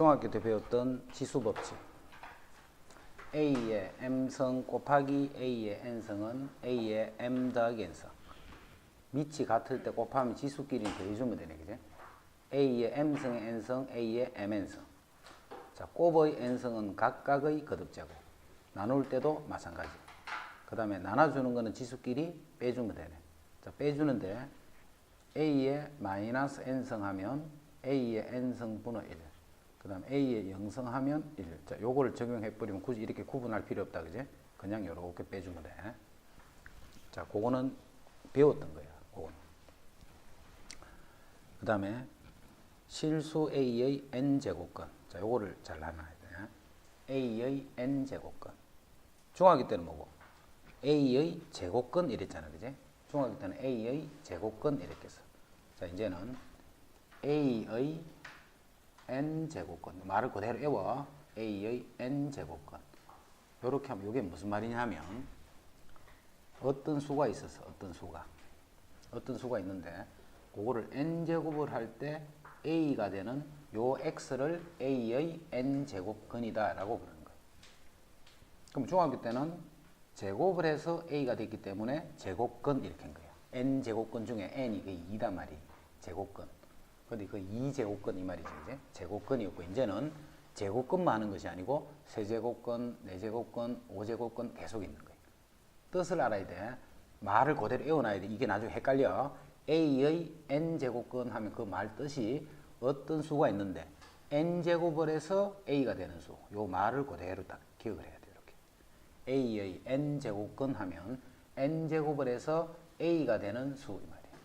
중학교 때 배웠던 지수법칙. A의 M성 곱하기 A의 N성은 A의 M 더하기 N성. 밑이 같을 때 곱하면 지수끼리 더해주면 되네, 그지? A의 M성의 N성, A의 MN성. 자, 곱의 N성은 각각의 거듭제곱. 나눌 때도 마찬가지. 그 다음에 나눠주는 거는 지수끼리 빼주면 되네. 자, 빼주는데 A의 마이너스 N성 하면 A의 N성 분의 1. 그 다음 A의 0성 하면 1. 자, 요거를 적용해버리면 굳이 이렇게 구분할 필요 없다, 그지? 그냥 요렇게 빼주면 돼. 자, 그거는 배웠던 거야, 그거는. 그 다음에 실수 A의 N제곱근. 자, 요거를 잘 나눠야 돼. A의 N제곱근. 중학교 때는 뭐고? A의 제곱근 이랬잖아, 그지? 중학교 때는 A의 제곱근 이랬겠어. 자, 이제는 A의 N제곱근. 말을 그대로 외워. A의 N제곱근. 요렇게 하면 이게 무슨 말이냐면 어떤 수가 있었어. 어떤 수가 있는데 그거를 N제곱을 할 때 A가 되는 요 X를 A의 N제곱근이다 라고 부르는 거예요. 그럼 중학교 때는 제곱을 해서 A가 됐기 때문에 제곱근 이렇게 한 거예요. N제곱근 중에 N이 그 2단 말이 제곱근. 근데 그 2제곱근 이 말이지, 이제 제곱근이었고, 이제는 제곱근만 하는 것이 아니고 세제곱근, 네제곱근, 오제곱근 계속 있는 거예요. 뜻을 알아야 돼. 말을 그대로 외워놔야 돼. 이게 나중에 헷갈려. A의 N제곱근 하면 그 말 뜻이 어떤 수가 있는데 N제곱을 해서 A가 되는 수. 요 말을 그대로 딱 기억을 해야 돼. 이렇게. A의 N제곱근 하면 N제곱을 해서 A가 되는 수 이 말이에요.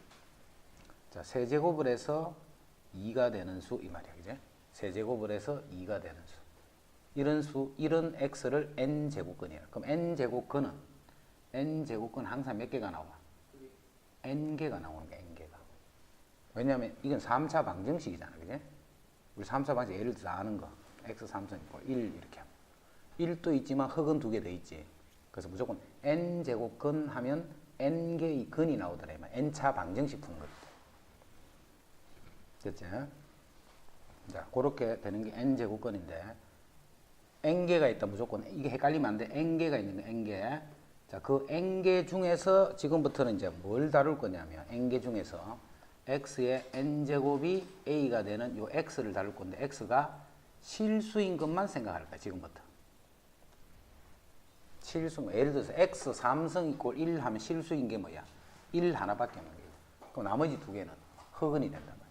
자, 세제곱을 해서 2가 되는 수 이 말이야, 그제? 세제곱을 해서 2가 되는 수. 이런 x를 n제곱근이야. 그럼 n제곱근은 항상 몇 개가 나와? n개가 나오는 거야, n개가. 왜냐하면 이건 3차 방정식이잖아, 그제? 우리 3차 방정식 예를 들어서 아는 거. x 3선 있고 1 이렇게 하면 1도 있지만 흙은 2개 더 있지. 그래서 무조건 n제곱근 하면 n개의 근이 나오더라. n차 방정식 푸는 거지. 됐지? 자, 그렇게 되는 게 n제곱근인데 n개가 있다 무조건 이게 헷갈리면 안 돼. n개가 있는 거 n개. 자, 그 n개 중에서 지금부터는 이제 뭘 다룰 거냐면 n개 중에서 x의 n제곱이 a가 되는 요 x를 다룰 건데 x가 실수인 것만 생각할 거야, 지금부터. 실수. 예를 들어서 x 3성 이꼴 1 하면 실수인 게 뭐야? 1 하나밖에 없는 거야. 그럼 나머지 두 개는 흑은이 된단 말이야.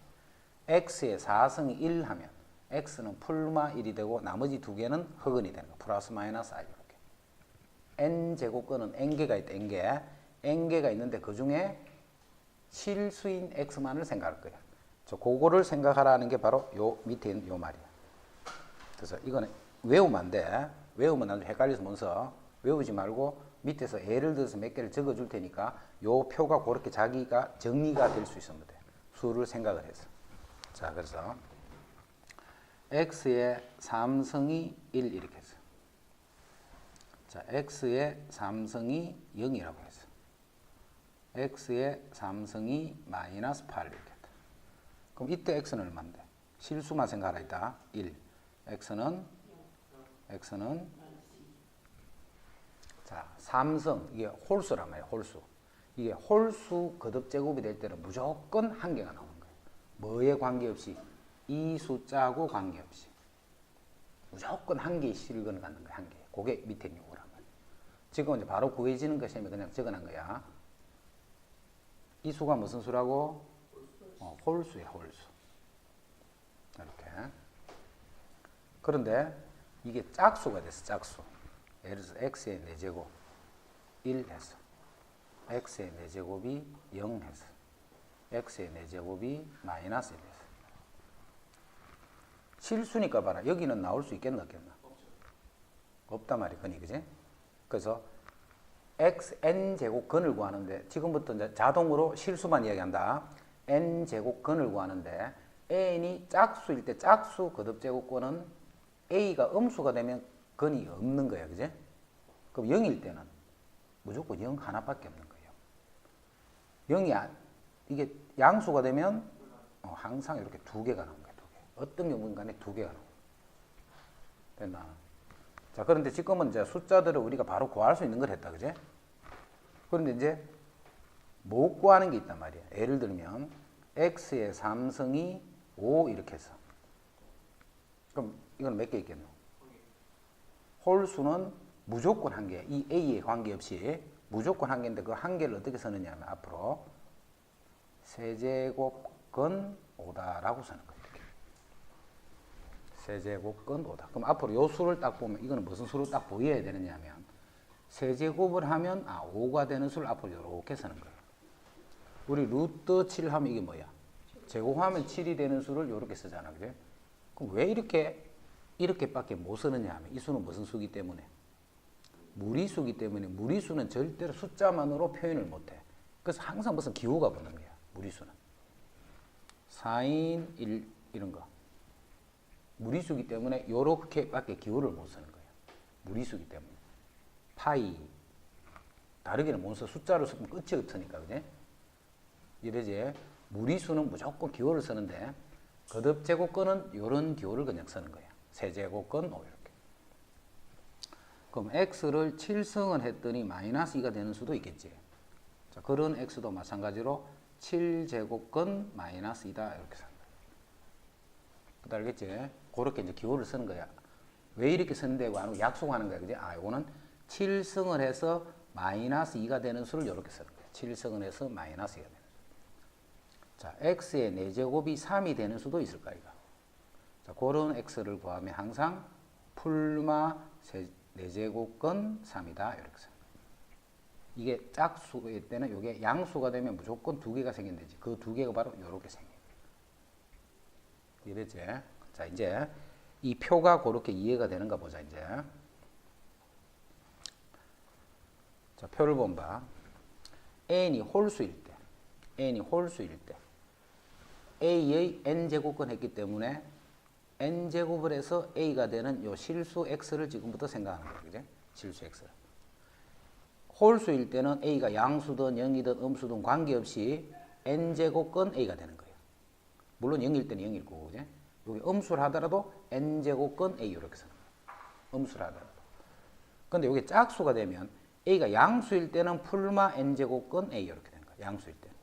x의 4성이 1 하면 x는 풀마 1이 되고 나머지 두 개는 흑은이 되는 거야. 플러스 마이너스 i 이렇게. n제곱근은 n개가 있다. n개가 있는데 그 중에 실수인 x만을 생각할 거야. 그거를 생각하라는 게 바로 요 밑에 있는 요 말이야. 그래서 이거는 외우면 안 돼. 외우면 나중에 헷갈려서 먼저 외우지 말고 밑에서 예를 들어서 몇 개를 적어 줄 테니까 요 표가 그렇게 자기가 정리가 될 수 있으면 돼. 수를 생각을 해서. 자, 그래서 x의 3성이 1 이렇게 해서, 자, x의 3성이 0이라고 해서 x의 3성이 마이너스 8 이렇게 했다. 그럼 이때 x는 얼마인데? 실수만 생각하라 했다. 1. x는 자, 3성 이게 홀수란 말이야. 홀수. 이게 홀수 거듭제곱이 될 때는 무조건 한 개가 나오는 거예요. 뭐에 관계없이, 이 숫자하고 관계없이 무조건 한 개의 실근을 갖는 거야. 한 개. 그게 밑에 있는 거란 말이야. 지금 이제 바로 구해지는 것이 그냥 적어놓은 거야. 이 수가 무슨 수라고? 홀수야, 홀수. 이렇게. 그런데 이게 짝수가 됐어, 짝수. 예를 들어서 x의 4제곱 1 해서 x의 4제곱이 0 해서 x의 4제곱이 마이너스 1 해서 실수니까 봐라. 여기는 나올 수 있겠나 없겠나? 없단 말이야, 근이, 그지? 그래서 n제곱근을 구하는데 지금부터 이제 자동으로 실수만 이야기한다. n제곱근을 구하는데 n이 짝수일 때 짝수 거듭제곱근은 a가 음수가 되면 근이 없는 거야, 그지? 그럼 0일 때는 무조건 0 하나밖에 없는 거예요. 0이 이게 양수가 되면 항상 이렇게 두 개가 나온 거야, 두 개. 어떤 경우인 간에 두 개가 나와. 됐나? 자, 그런데 지금은 이제 숫자들을 우리가 바로 구할 수 있는 걸 했다, 그제? 그런데 이제 못 구하는 게 있단 말이야. 예를 들면 x의 3승이 5 이렇게 해서. 그럼 이건 몇 개 있겠노? 홀수는 무조건 한 개. 이 a에 관계없이 무조건 한 개인데 그 한 개를 어떻게 쓰느냐 하면 앞으로 세제곱근 5다라고 쓰는 거예요. 세제곱근 5다. 그럼 앞으로 요 수를 딱 보면 이거는 무슨 수로 딱 보여야 되느냐 하면 세제곱을 하면 5가 되는 수를 앞으로 이렇게 쓰는 거예요. 우리 루트 7 하면 이게 뭐야? 제곱하면 7이 되는 수를 이렇게 쓰잖아. 그죠? 그럼 왜 이렇게밖에 못 쓰느냐 하면 이 수는 무슨 수기 때문에? 무리수기 때문에 무리수는 절대로 숫자만으로 표현을 못해. 그래서 항상 무슨 기호가 붙는 거야. 무리수는. 4인 1 이런 거. 무리수기 때문에 이렇게밖에 기호를 못 쓰는 거예요. 무리수기 때문에. 파이. 다르게는 못 써. 숫자를 쓰면 끝이 없으니까. 그지? 이러지. 무리수는 무조건 기호를 쓰는데 거듭제곱근은 이런 기호를 그냥 쓰는 거예요. 세제곱근 5 이렇게. 그럼 x를 7승을 했더니 마이너스 2가 되는 수도 있겠지. 자, 그런 x도 마찬가지로 7제곱근 마이너스 2다 이렇게 쓰는 거예요. 알겠지? 그렇게 이제 기호를 쓰는 거야. 왜 이렇게 쓰는데 하고 약속하는 거야. 그지? 이거는 7승을 해서 마이너스 2가 되는 수를 이렇게 쓰는 거야. 7승을 해서 마이너스 2가 되는 수. 자, x의 4제곱이 3이 되는 수도 있을까, 이거? 자, 그런 x를 구하면 항상 풀마 4제곱근 3이다. 이렇게 써. 이게 짝수일 때는 이게 양수가 되면 무조건 2개가 생긴다지. 그 2개가 바로 이렇게 생겨요. 이랬지? 자, 이제 이 표가 그렇게 이해가 되는가 보자, 이제. 자, 표를 보면 봐. n이 홀수일 때, a의 n제곱근 했기 때문에 n제곱을 해서 a가 되는 요 실수 x를 지금부터 생각하는 거예요. 그죠? 실수 x를. 홀수일 때는 a가 양수든 0이든 음수든 관계없이 n제곱근 a가 되는 거예요. 물론 0일 때는 0일 거고, 그죠? 여기 음수를 하더라도 n제곱근 a 이렇게 쓰는 거예요. 음수를 하더라도. 근데 여기 짝수가 되면 a가 양수일 때는 풀마 n제곱근 a 이렇게 되는 거예요. 양수일 때는.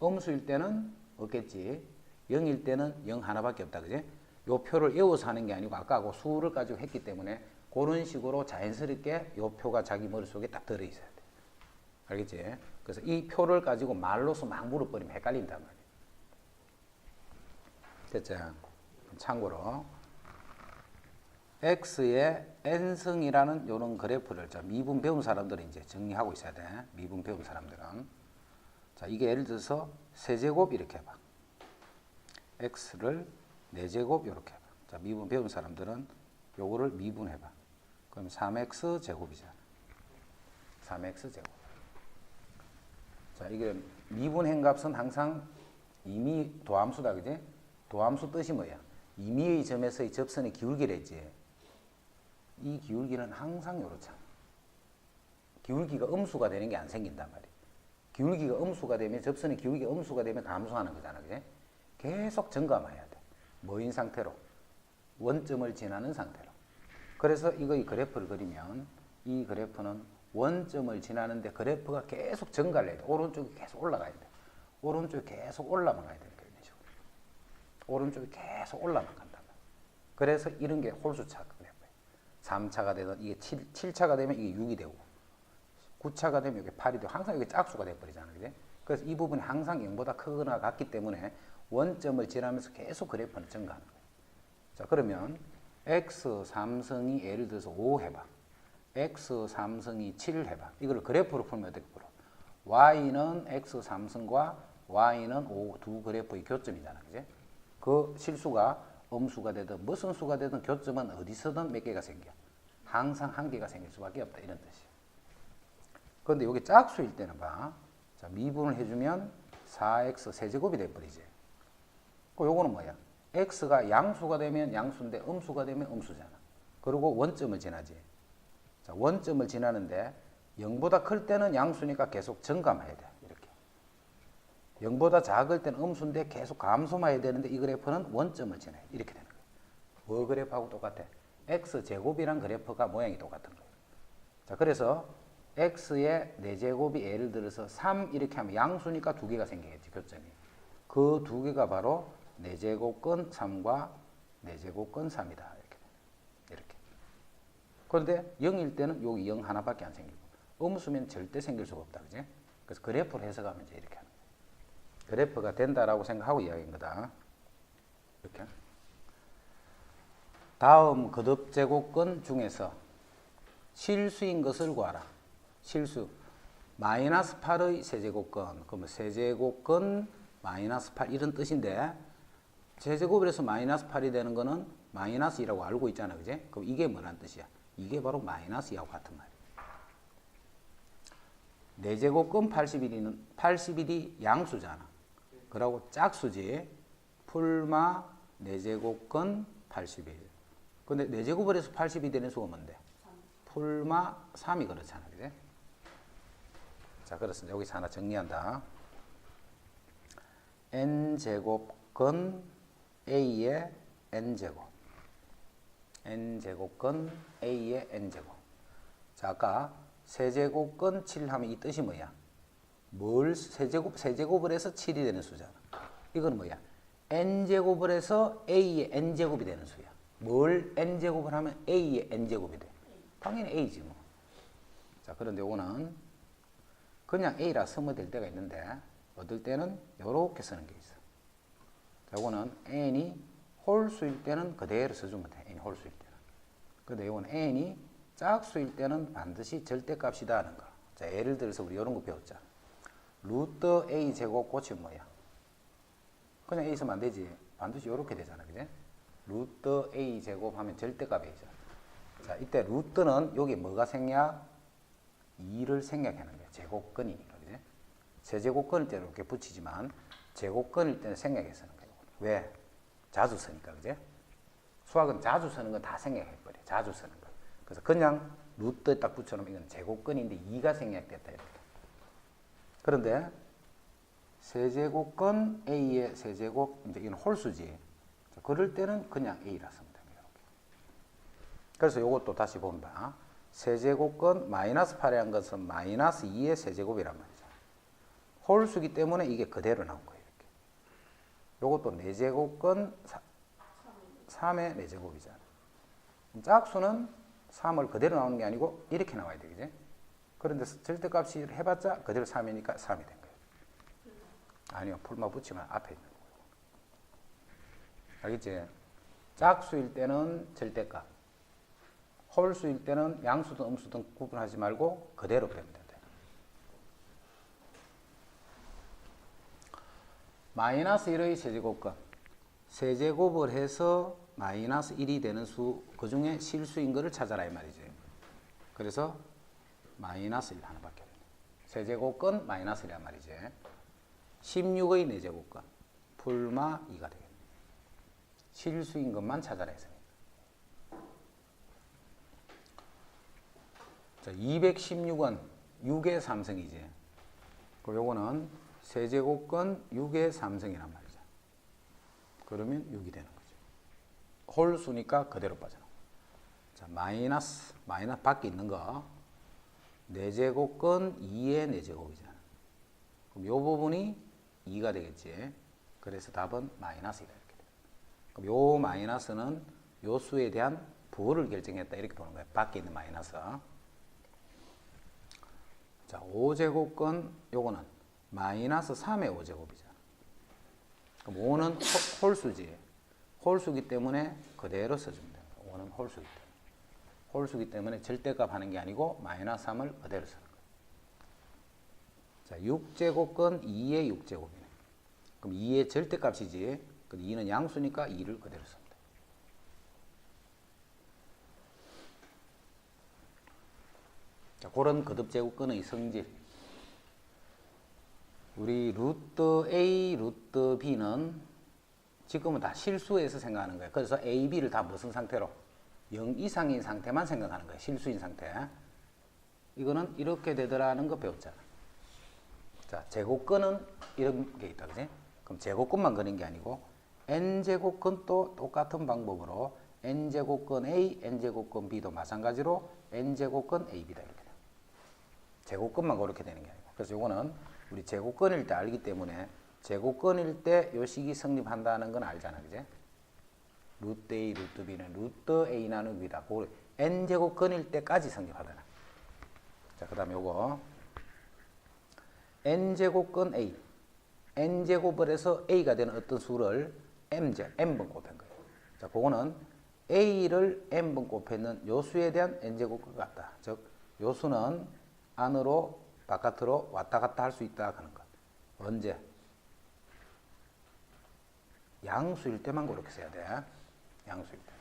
음수일 때는 없겠지. 0일 때는 0 하나밖에 없다. 그지? 요 표를 외워서 하는 게 아니고 아까 그 수를 가지고 했기 때문에 그런 식으로 자연스럽게 요 표가 자기 머릿속에 딱 들어있어야 돼. 알겠지? 그래서 이 표를 가지고 말로서 막 물어버리면 헷갈린단 말이야. 됐죠? 참고로 x의 n승이라는 요런 그래프를 미분 배운 사람들은 이제 정리하고 있어야 돼. 미분 배운 사람들은. 자, 이게 예를 들어서 세제곱 이렇게 해봐. x를 4제곱 이렇게 해봐. 자, 미분 배운 사람들은 요거를 미분해봐. 그럼 3x 제곱이잖아. 3x 제곱. 자, 이게 미분한 값은 항상 임의 도함수다. 그지? 도함수 뜻이 뭐야? 임의의 점에서의 접선의 기울기랬지. 이 기울기는 항상 요렇잖아. 기울기가 음수가 되는 게 안 생긴단 말이야. 기울기가 음수가 되면 접선의 기울기가 음수가 되면 감소하는 거잖아. 그지? 계속 증감해야 돼. 뭐인 상태로? 원점을 지나는 상태로. 그래서 이거의 그래프를 그리면 이 그래프는 원점을 지나는데 그래프가 계속 증가를 해야 돼. 오른쪽이 계속 올라가야 돼. 오른쪽이 계속 올라만 가야 돼. 이런 식으로. 오른쪽이 계속 올라만 간단 말이야. 그래서 이런 게 홀수차 그래프예요. 3차가 되든 이게 7차가 되면 이게 6이 되고 9차가 되면 이게 8이 되고 항상 이게 짝수가 돼버리잖아. 그지? 그래서 이 부분이 항상 0보다 크거나 같기 때문에 원점을 지나면서 계속 그래프는 증가하는 거예요. 자, 그러면 x 3승이 예를 들어서 5 해봐. x 3승이 7 해봐. 이걸 그래프로 풀면 어떻게 풀어? y는 x 3승과 y는 5 두 그래프의 교점이잖아. 그지? 그 실수가 음수가 되든 무슨 수가 되든 교점은 어디서든 몇 개가 생겨. 항상 한 개가 생길 수밖에 없다. 이런 뜻이에요. 그런데 여기 짝수일 때는 봐. 자, 미분을 해주면 4x 세제곱이 돼버리지. 요거는 뭐야? x가 양수가 되면 양수인데 음수가 되면 음수잖아. 그리고 원점을 지나지. 자, 원점을 지나는데 0보다 클 때는 양수니까 계속 증감해야 돼. 이렇게. 0보다 작을 때는 음수인데 계속 감소만 해야 되는데 이 그래프는 원점을 지나요. 이렇게 되는 거예요. 뭐 그래프하고 똑같아? x제곱이란 그래프가 모양이 똑같은 거예요. 자, 그래서 x의 4제곱이 예를 들어서 3 이렇게 하면 양수니까 2개가 생기겠지, 교점이. 그 2개가 바로 4제곱근 3과 4제곱근 3이다. 이렇게. 그런데 0일 때는 여기 0 하나밖에 안 생기고, 음수면 절대 생길 수가 없다. 그지? 그래서 그래프를 해석하면 이제 이렇게 하는 거예요. 그래프가 된다라고 생각하고 이야기한 거다. 이렇게. 다음 거듭제곱근 중에서 실수인 것을 구하라. 실수. 마이너스 8의 세제곱근. 그러면 세제곱근 마이너스 8 이런 뜻인데, 세제곱에서 마이너스 8이 되는 거는 마이너스 2라고 알고 있잖아. 그지? 그럼 이게 뭐란 뜻이야? 이게 바로 마이너스 2하고 같은 말이야. 4제곱근 81이 양수잖아. 그러고 짝수지. 풀마 4제곱근 81. 근데 4제곱을 해서 80이 되는 수가 뭔데? 풀마 3이 그렇잖아. 그지? 자, 그렇습니다. 여기서 하나 정리한다. n제곱근 a의 n제곱. n제곱근 a의 n제곱. 자, 아까 세제곱근 7 하면 이 뜻이 뭐야? 세제곱을 해서 7이 되는 수잖아. 이건 뭐야? n제곱을 해서 a의 n제곱이 되는 수야. 뭘 n제곱을 하면 a의 n제곱이 돼? 당연히 a지 뭐. 자, 그런데 요거는 그냥 a라 쓰면 될 때가 있는데, 어떨 때는 요렇게 쓰는 게 있어. 자, 요거는 n이 홀수일 때는 그대로 써주면 돼. n이 홀수일 때는. 근데 요거는 n이 짝수일 때는 반드시 절대값이다 하는 거. 자, 예를 들어서 우리 요런 거 배웠잖아. 루트 a 제곱 고치면 뭐야? 그냥 a 쓰면 안 되지. 반드시 요렇게 되잖아. 그지? 루트 a 제곱 하면 절대값이죠. 자, 이때 루트는 여기 뭐가 생략? 2를 생략하는 거야. 제곱근이니까. 그지? 세제곱근일 때는 이렇게 붙이지만 제곱근일 때는 생략해 쓰는 거예요. 왜? 자주 쓰니까. 그지? 수학은 자주 쓰는 건 다 생략해버려. 자주 쓰는 거. 그래서 그냥 루트에 딱 붙여놓으면 이건 제곱근인데 2가 생략됐다. 이렇게. 그런데 세제곱근 a의 세제곱, 이제 이건 홀수지. 자, 그럴 때는 그냥 a라 쓰면 됩니다. 이렇게. 그래서 이것도 다시 보면 봐. 세제곱근 마이너스 8에 한 것은 마이너스 2의 세제곱이란 말이죠. 홀수기 때문에 이게 그대로 나온 거예요. 이렇게. 이것도 4제곱근 3의 4제곱이잖아. 짝수는 3을 그대로 나오는 게 아니고 이렇게 나와야 되겠지. 그런데 절대값이 해봤자 그대로 3이니까 3이 된 거예요. 아니요, 풀마 붙이면 앞에 있는 거예요. 알겠지? 짝수일 때는 절대값, 홀수일 때는 양수든 음수든 구분하지 말고 그대로 빼면 된다. 마이너스 1의 세제곱근. 세제곱을 해서 마이너스 1이 되는 수, 그 중에 실수인 거를 찾아라 이 말이지. 그래서 마이너스 1 하나밖에 없네. 세제곱근 마이너스 1이란 말이지. 16의 4제곱근 풀마 2가 되겠네. 실수인 것만 찾아라 했습니다. 자, 216은 6의 3승이지. 그리고 요거는 세제곱근 6의 3승이란 말이죠. 그러면 6이 되는 거죠. 홀수니까 그대로 빠져나오고. 자, 마이너스 밖에 있는 거 4제곱근 2의 4제곱이잖아. 그럼 요 부분이 2가 되겠지. 그래서 답은 마이너스 2다 이렇게 돼. 그럼 요 마이너스는 요 수에 대한 부호를 결정했다 이렇게 보는 거야. 밖에 있는 마이너스. 자, 5제곱근 요거는 마이너스 3의 5제곱이잖아. 그럼 5는 홀수지. 홀수기 때문에 그대로 써주면 됩니다. 5는 홀수기 때문에. 홀수기 때문에 절대값 하는 게 아니고 마이너스 3을 그대로 쓰는 거예요. 자, 6제곱근 2의 6제곱이네. 그럼 2의 절대값이지. 그럼 2는 양수니까 2를 그대로 씁니다. 자, 그런 거듭제곱근의 성질. 우리 루트 A, 루트 B는 지금은 다 실수에서 생각하는 거예요. 그래서 A, B를 다 무슨 상태로? 0 이상인 상태만 생각하는 거예요. 실수인 상태. 이거는 이렇게 되더라는 거 배웠잖아. 자, 제곱근은 이런 게 있다. 그지? 그럼 제곱근만 그린 게 아니고 n제곱근도 똑같은 방법으로 n제곱근 A, n제곱근 B도 마찬가지로 n제곱근 AB다 이렇게 돼요. 제곱근만 그렇게 되는 게 아니고. 그래서 이거는 우리 제곱근일 때 알기 때문에 제곱근일 때 요 식이 성립한다는 건 알잖아, 그제? 루트 A, 루트 B는 루트 A 나누기 B다. 그걸 n제곱근일 때까지 성립하더라. 자, 그 다음에 요거 n제곱근 A, n제곱을 해서 A가 되는 어떤 수를 n번 곱한 거예요. 자, 그거는 A를 n번 곱했는 요 수에 대한 n제곱과 같다. 즉, 요 수는 안으로 바깥으로 왔다 갔다 할 수 있다 하는 것. 언제? 양수일 때만 그렇게 써야 돼. 양수일 때.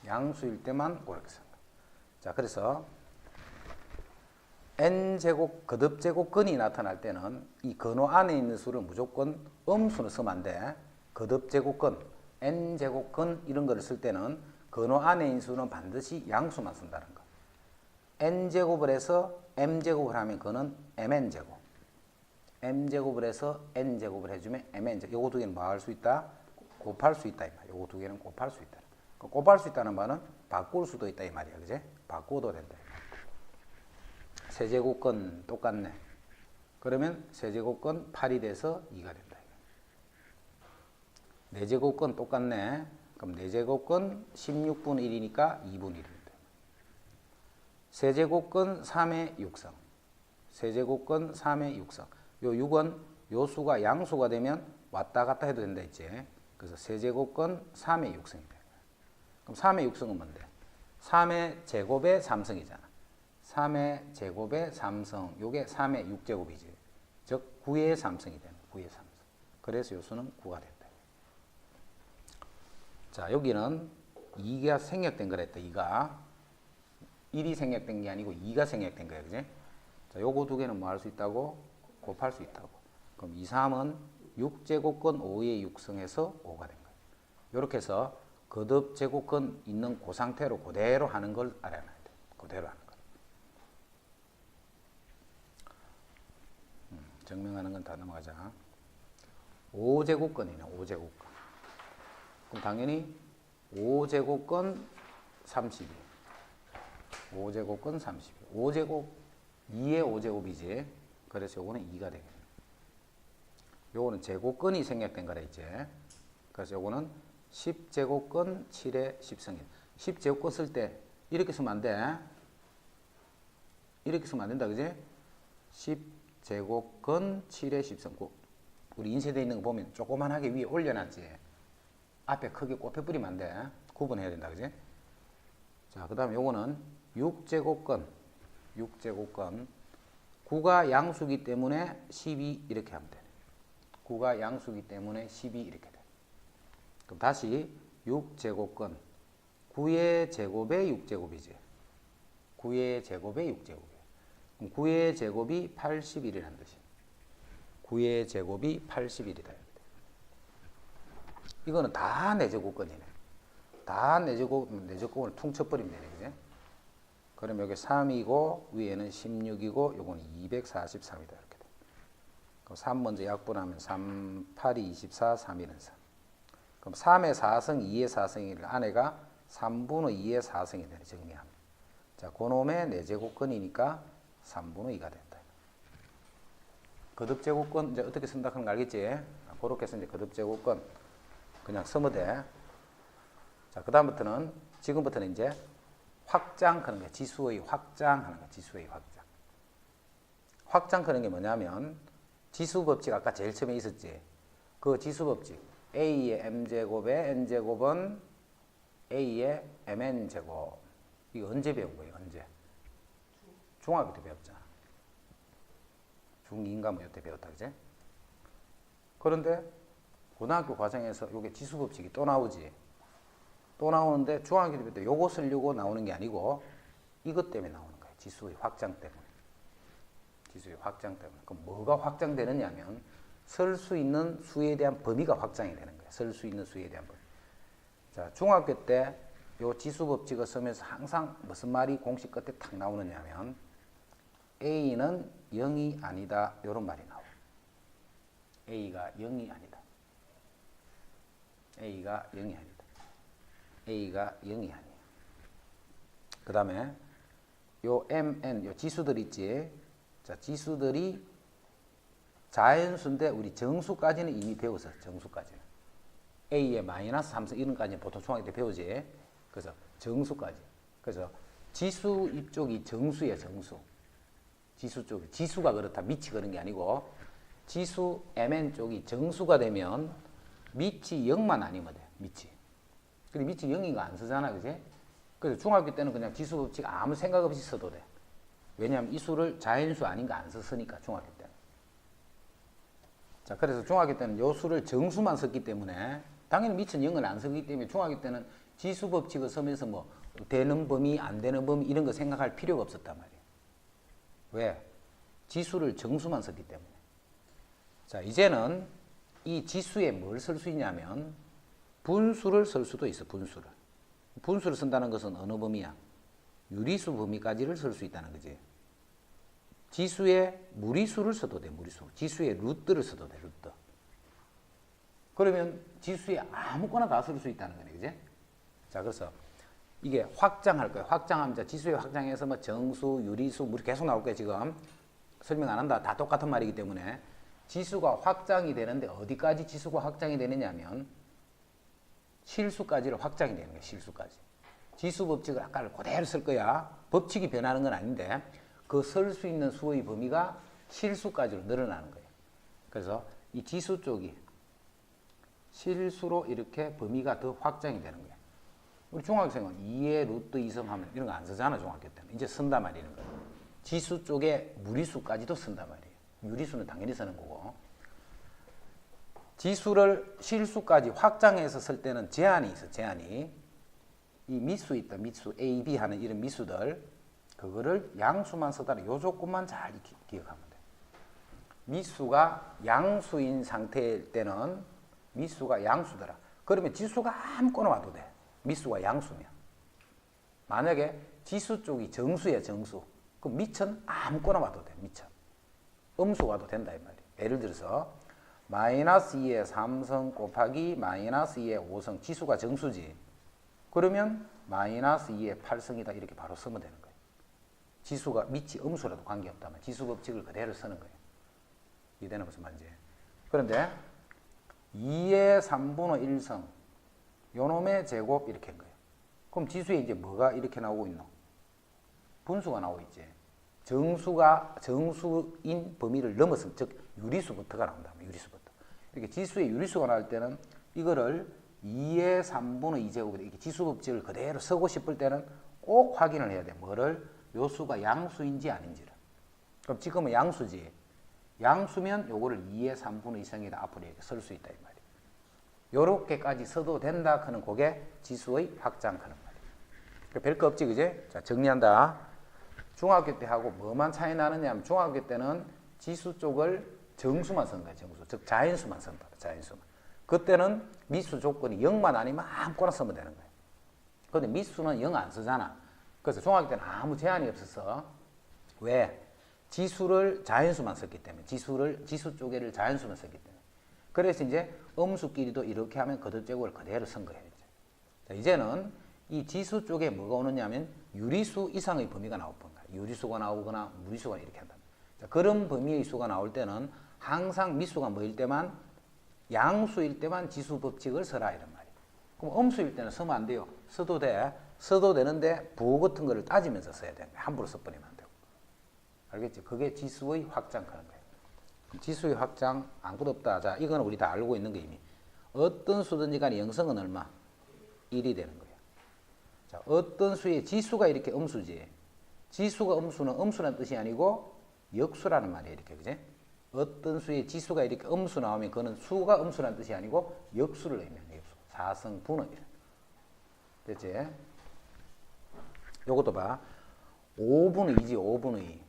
양수일 때만 그렇게 써야 돼. 자, 그래서 n제곱, 거듭제곱근이 나타날 때는 이 근호 안에 있는 수를 무조건 음수는 쓰면 안 돼. 거듭제곱근, n제곱근 이런 거를 쓸 때는 근호 안에 있는 수는 반드시 양수만 쓴다는 거. n제곱을 해서 m제곱을 하면 그거는 mn제곱. m제곱을 해서 n제곱을 해주면 mn제곱. 요거 두 개는 뭐 할 수 있다? 곱할 수 있다 이 말이야. 요거 두 개는 곱할 수 있다. 곱할 수 있다는 말은 바꿀 수도 있다 이 말이야. 그제? 바꿔도 된다. 세제곱근 똑같네. 그러면 세제곱근 8이 돼서 2가 된다. 네제곱근 똑같네. 그럼 네제곱근 16분의 1이니까 2분의 1이 된다. 세제곱근 3의 6성. 세제곱근 3의 6성. 요 6은 요 수가 양수가 되면 왔다 갔다 해도 된다 했지. 그래서 세제곱근 3의 6성이다. 그럼 3의 6성은 뭔데? 3의 제곱의 3성이잖아. 3의 제곱의 3성. 요게 3의 6제곱이지. 즉 9의 3성이 되는 9의 3성. 그래서 요 수는 9가 된다. 자, 여기는 2가 생략된 거랬다. 2가 1이 생략된 게 아니고 2가 생략된 거야. 그지? 자, 요거 두 개는 뭐 할 수 있다고? 곱할 수 있다고. 그럼 2, 3은 6제곱근 5의 6성에서 5가 된 거예요. 이렇게 해서 거듭 제곱근 있는 그 상태로 그대로 하는 걸 알아놔야 돼. 그대로 하는 거. 증명하는 건 다 넘어가자. 5제곱근이네. 5제곱근. 그럼 당연히 5제곱근 32. 5제곱근 32. 5제곱 2의 5제곱이지. 그래서 요거는 2가 되겠네. 요거는 제곱근이 생략된 거라 했지. 그래서 요거는 10제곱근 7의 10성이다. 10제곱근 쓸 때 이렇게 쓰면 안 돼. 이렇게 쓰면 안 된다. 그지? 10제곱근 7의 10성. 우리 인쇄되어 있는 거 보면 조그만하게 위에 올려놨지. 앞에 크게 꼽혀버리면 안 돼. 구분해야 된다. 그지? 자, 그 다음에 요거는 6제곱근. 6제곱근. 9가 양수기 때문에 12 이렇게 하면 돼. 9가 양수기 때문에 12 이렇게 돼. 그럼 다시 6제곱근. 9의 제곱의 6제곱이지. 9의 제곱의 6제곱이에요. 그럼 9의 제곱이 81이라는 뜻이에요. 9의 제곱이 81이다. 이거는 다 내제곱근이네. 다 내제곱을 퉁쳐버리면 되네. 그지? 그럼 여기 3이고 위에는 16이고 요거는 243이다. 이렇게 돼. 그럼 3 먼저 약분하면 3, 8이 24, 3, 1은 3. 그럼 3의 4성, 2의 4성이 안에가 3분의 2의 4성이 되네. 정리하면. 자, 그놈의 내제곱근이니까 3분의 2가 된다. 거듭제곱근 이제 어떻게 쓴다 하는 거 알겠지? 그렇게 해서 이제 거듭제곱근 그냥 쓰면 돼. 자, 그 다음부터는 지금부터는 이제 확장하는 거야. 지수의 확장하는 거야. 지수의 확장. 확장하는 게 뭐냐면 지수 법칙 아까 제일 처음에 있었지. 그 지수 법칙 A의 m제곱의 n제곱은 A의 mn제곱. 이거 언제 배운 거예요? 언제? 중학교 때 배웠잖아. 중2인가 뭐 이때 배웠다. 그제? 그런데 고등학교 과정에서 이게 지수 법칙이 또 나오지. 또 나오는데 중학교 때 배울 때 요거 쓰려고 나오는 게 아니고 이것 때문에 나오는 거예요. 지수의 확장 때문에. 지수의 확장 때문에. 그럼 뭐가 확장되느냐 하면 쓸 수 있는 수에 대한 범위가 확장이 되는 거예요. 쓸 수 있는 수에 대한 범위. 자, 중학교 때 요 지수 법칙을 쓰면서 항상 무슨 말이 공식 끝에 탁 나오느냐 하면 A는 0이 아니다. 이런 말이 나와요. A가 0이 아니다. A가 0이 아니다. a가 0이 아니에요. 그 다음에 요 mn 요 지수들 있지. 자, 지수들이 자연수인데 우리 정수까지는 이미 배웠어. 정수까지는 a의 마이너스 3승 이런 까지는 보통 중학교 때 배우지. 그래서 정수까지. 그래서 지수 이쪽이 정수야. 정수. 지수 쪽이 지수가 그렇다. 밑이 그런 게 아니고 지수 mn 쪽이 정수가 되면 밑이 0만 아니면 돼. 밑이. 근데 밑이 0인 거 안 쓰잖아. 그지? 그래서 중학교 때는 그냥 지수 법칙 아무 생각 없이 써도 돼. 왜냐하면 이 수를 자연수 아닌 거 안 썼으니까 중학교 때는. 자, 그래서 중학교 때는 요 수를 정수만 썼기 때문에 당연히 밑은 0을 안 쓰기 때문에 중학교 때는 지수 법칙을 쓰면서 뭐 되는 범위 안 되는 범위 이런 거 생각할 필요가 없었단 말이에요. 왜? 지수를 정수만 썼기 때문에. 자, 이제는 이 지수에 뭘 쓸 수 있냐면 분수를 쓸 수도 있어. 분수를. 분수를 쓴다는 것은 어느 범위야? 유리수 범위까지를 쓸 수 있다는 거지. 지수에 무리수를 써도 돼. 무리수. 지수에 루트를 써도 돼. 루트. 그러면 지수에 아무거나 다 쓸 수 있다는 거네. 그지? 자, 그래서 이게 확장할 거야. 확장하면 자, 지수에 확장해서 뭐 정수, 유리수, 뭐 계속 나올 거야. 지금 설명 안 한다. 다 똑같은 말이기 때문에 지수가 확장이 되는데 어디까지 지수가 확장이 되느냐면 실수까지를 확장이 되는 거야. 실수까지. 지수 법칙을 아까 그대로 쓸 거야. 법칙이 변하는 건 아닌데 그 쓸 수 있는 수의 범위가 실수까지로 늘어나는 거예요. 그래서 이 지수 쪽이 실수로 이렇게 범위가 더 확장이 되는 거예요. 우리 중학생은 2의 루트 2승 하면 이런 거 안 쓰잖아. 중학교 때는. 이제 쓴단 말이는 거예요. 지수 쪽에 무리수까지도 쓴단 말이에요. 유리수는 당연히 쓰는 거고. 지수를 실수까지 확장해서 쓸 때는 제한이 있어. 제한이. 이 미수 있다. 미수 A, B 하는 이런 미수들 그거를 양수만 쓰다가 요 조건만 잘 기억하면 돼. 미수가 양수인 상태일 때는 미수가 양수더라. 그러면 지수가 아무거나 와도 돼. 미수가 양수면. 만약에 지수 쪽이 정수야. 정수. 그럼 미천 아무거나 와도 돼. 미천. 음수 와도 된다 이 말이야. 예를 들어서 마이너스 2의 3승 곱하기 마이너스 2의 5승 지수가 정수지. 그러면 마이너스 2의 8승이다 이렇게 바로 쓰면 되는 거예요. 지수가 밑이 음수라도 관계없다면 지수 법칙을 그대로 쓰는 거예요. 이해되는 무슨 말인지. 그런데 2의 3분의 1승 요놈의 제곱 이렇게 한 거예요. 그럼 지수에 이제 뭐가 이렇게 나오고 있노? 분수가 나오고 있지. 정수인 범위를 넘었으면 즉 유리수부터가 나온다. 유리수부터. 이렇게 지수에 유리수가 나올 때는 이거를 2의 3분의 2제곱 이렇게 지수 법칙을 그대로 쓰고 싶을 때는 꼭 확인을 해야 돼. 뭐를? 요 수가 양수인지 아닌지를. 그럼 지금은 양수지. 양수면 요거를 2의 3분의 2승에다 앞으로 이렇게 쓸 수 있다 이 말이야. 요렇게까지 써도 된다 하는 그게 지수의 확장 하는 말이야. 별거 없지 그제? 자, 정리한다. 중학교 때 하고 뭐만 차이 나느냐 하면 중학교 때는 지수 쪽을 정수만 쓴 거야. 정수. 즉 자연수만 쓴다. 자연수만. 그때는 미수 조건이 0만 아니면 아무거나 쓰면 되는 거야. 근데 미수는 0 안 쓰잖아. 그래서 중학교 때는 아무 제한이 없었어. 왜? 지수를 자연수만 썼기 때문에. 지수 쪽에를 자연수만 썼기 때문에. 그래서 이제 음수끼리도 이렇게 하면 거듭제곱을 그대로 쓴 거예요. 이제. 자, 이제는 이 지수 쪽에 뭐가 오느냐면 유리수 이상의 범위가 나올 겁니다. 유리수가 나오거나 무리수가 이렇게 한다. 자, 그런 범위의 수가 나올 때는 항상 미수가 뭐일 때만 양수일 때만 지수 법칙을 써라 이런 말이에요. 그럼 음수일 때는 쓰면 안 돼요. 써도 돼. 써도 되는데 부호 같은 거를 따지면서 써야 돼. 함부로 써버리면 안 되고. 알겠지? 그게 지수의 확장하는 거예요. 지수의 확장 아무것도 없다. 자, 이거는 우리 다 알고 있는 거 이미. 어떤 수든지 간에 영성은 얼마? 1이 되는 거예요. 자, 어떤 수의 지수가 이렇게 음수지. 지수가 음수는 음수라는 뜻이 아니고 역수라는 말이에요. 이렇게 그지? 어떤 수의 지수가 이렇게 음수 나오면 그거는 수가 음수라는 뜻이 아니고 역수를 의미하는 역수. 4승 분의 1. 됐지? 요것도 봐. 5분의 2지. 5분의 2.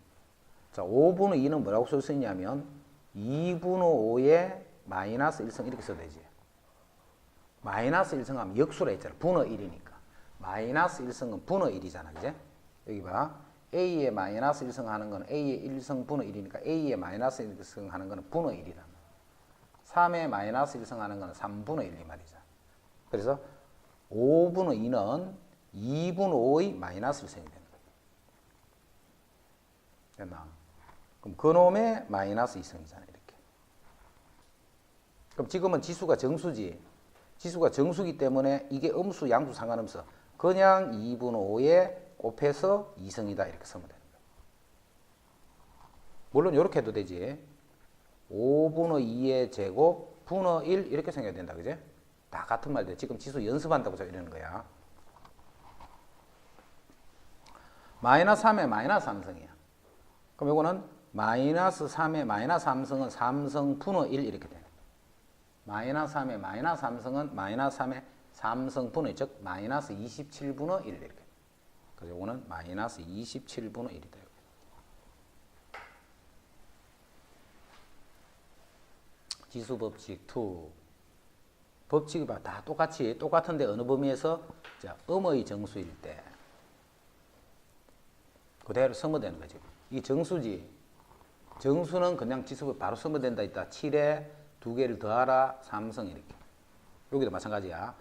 자, 5분의 2는 뭐라고 쓸 수 있냐면 2분의 5에 마이너스 1승 이렇게 써도 되지. 마이너스 1승 하면 역수라 했잖아. 분의 1이니까. 마이너스 1승은 분의 1이잖아. 그제? 여기 봐. A의 마이너스 1승 하는 거는 A의 1승 분의 1이니까 A의 마이너스 1승 하는 거는 분의 1이란 말이야. 3의 마이너스 1승 하는 거는 3분의 1 이 말이죠. 그래서 5분의 2는 2분의 5의 마이너스 1승이 되는 거예요. 됐나? 그럼 그놈의 마이너스 2승이잖아요. 이렇게. 그럼 지금은 지수가 정수지. 지수가 정수기 때문에 이게 음수, 양수 상관없어. 그냥 2분의 5에 곱해서 2승이다. 이렇게 쓰면 되는 거예요. 물론 이렇게 해도 되지. 5분의 2의 제곱 분의 1 이렇게 생겨야 된다. 그지? 다 같은 말들. 지금 지수 연습한다고 저 이러는 거야. 마이너스 3에 마이너스 3승이야. 그럼 이거는 마이너스 3에 마이너스 3승은 3승 분의 1 이렇게 되네. 마이너스 3에 마이너스 3승은 마이너스 3에 3승 분의 즉 마이너스 27분의 1 이렇게. 그래서 이거는 마이너스 27분의 1이다. 지수 법칙 2. 법칙이 다 똑같은데 어느 범위에서 자, 음의 정수일 때 그대로 쓰면 되는 거지. 이 정수지. 정수는 그냥 지수법 바로 쓰면 된다 있다. 7에 2개를 더하라 3승 이렇게. 여기도 마찬가지야.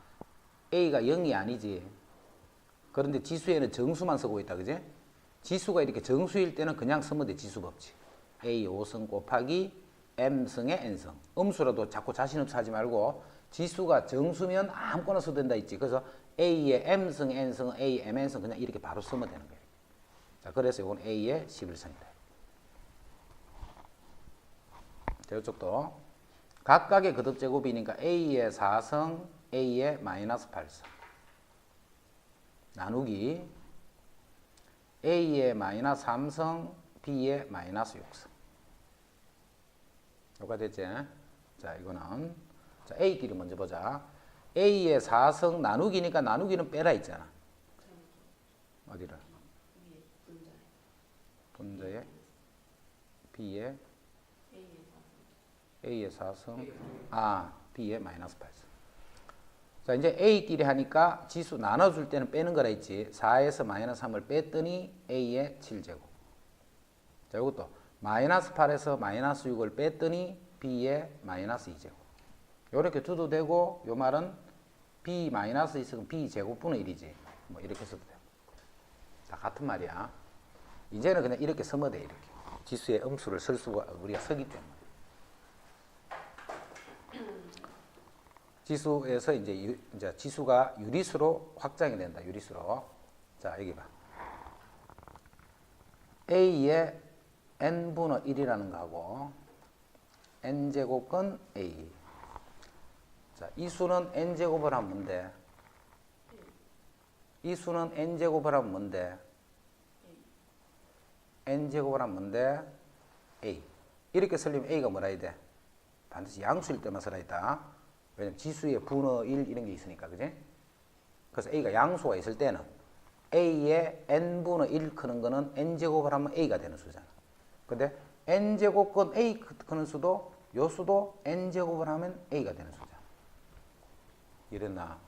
A가 0이 아니지. 그런데 지수에는 정수만 쓰고 있다. 그지? 지수가 이렇게 정수일 때는 그냥 쓰면 돼. 지수 법칙. A 5승 곱하기 M승의 N승. 음수라도 자꾸 자신 없어 하지 말고 지수가 정수면 아무거나 써도 된다 있지. 그래서 A의 M승, N승, A, M, N승 그냥 이렇게 바로 쓰면 되는 거예요. 자, 그래서 이건 A의 11승이다. 자, 이쪽도 각각의 거듭 제곱이니까 A의 4승, A의 마이너스 8승. 나누기 A의 마이너스 3승, B의 마이너스 6승. 요가 됐지? 자, 이거는 자, A끼리 먼저 보자. A의 4승 나누기니까 나누기는 빼라 있잖아. 어디를? 분자에 B의 A의 4승 B의 마이너스 8승. 자, 이제 A끼리 하니까 지수 나눠줄 때는 빼는 거라 했지. 4에서 마이너스 3을 뺐더니 A의 7제곱. 자, 이것도 마이너스 8에서 마이너스 6을 뺐더니 B의 마이너스 2제곱. 요렇게 두도 되고, 요 말은 B 마이너스 있으면 B 제곱분의 1이지. 뭐 이렇게 써도 돼. 다 같은 말이야. 이제는 그냥 이렇게 쓰면 돼. 이렇게. 지수의 음수를 쓸 수가 우리가 쓰기 때문에. 지수에서 이제 지수가 유리수로 확장이 된다. 유리수로. 자, 여기 봐. A의 n분의 1이라는 거하고 n제곱근 A. 자, 이 수는 n제곱을 하면 뭔데? 이 수는 n제곱을 하면 뭔데? n제곱을 하면 뭔데? A. 이렇게 쓰려면 A가 뭐라 해야 돼? 반드시 양수일 때만 써라 했다. 왜냐면 지수에 분의 1 이런 게 있으니까, 그지? 그래서 A가 양수가 있을 때는 A의 n분의 1 크는 거는 n제곱을 하면 A가 되는 수잖아. 근데 n제곱근 A 크는 수도 요 수도 n제곱을 하면 A가 되는 수잖아. 이랬나?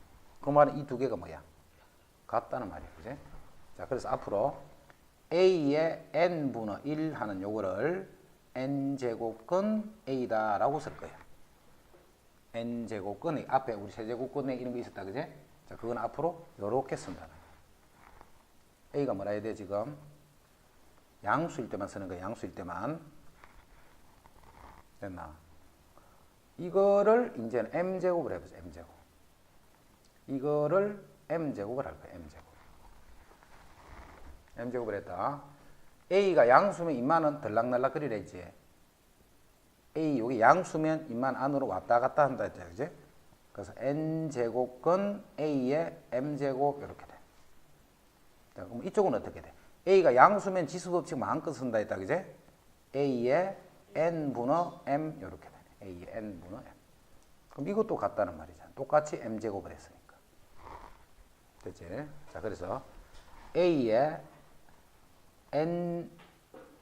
그 말은 이 두 개가 뭐야? 같다는 말이야, 그지? 자, 그래서 앞으로 A의 n분의 1 하는 요거를 n제곱근 A다라고 쓸 거야. n제곱근에 앞에 우리 세제곱근에 이런 거 있었다, 그지? 자, 그건 앞으로 요렇게 쓴다. A가 뭐라 해야 돼, 지금? 양수일 때만 쓰는 거야, 양수일 때만. 됐나? 이거를 이제는 m제곱을 해보자, m제곱. 이거를 m제곱을 할 거야, m제곱. m제곱을 했다. A가 양수면 입만은 들락날락 그리라 했지. A 여기 양수면 입만 안으로 왔다 갔다 한다 했지, 그지? 그래서 n제곱근 A의 m제곱 이렇게 돼. 자, 그럼 이쪽은 어떻게 돼? A가 양수면 지수법칙 마음껏 쓴다 했다, 그지? A의 n분의 m 이렇게 되네. A의 n분의 m. 그럼 이것도 같다는 말이잖아. 똑같이 m제곱을 했으니까. 됐지? 자, 그래서 A의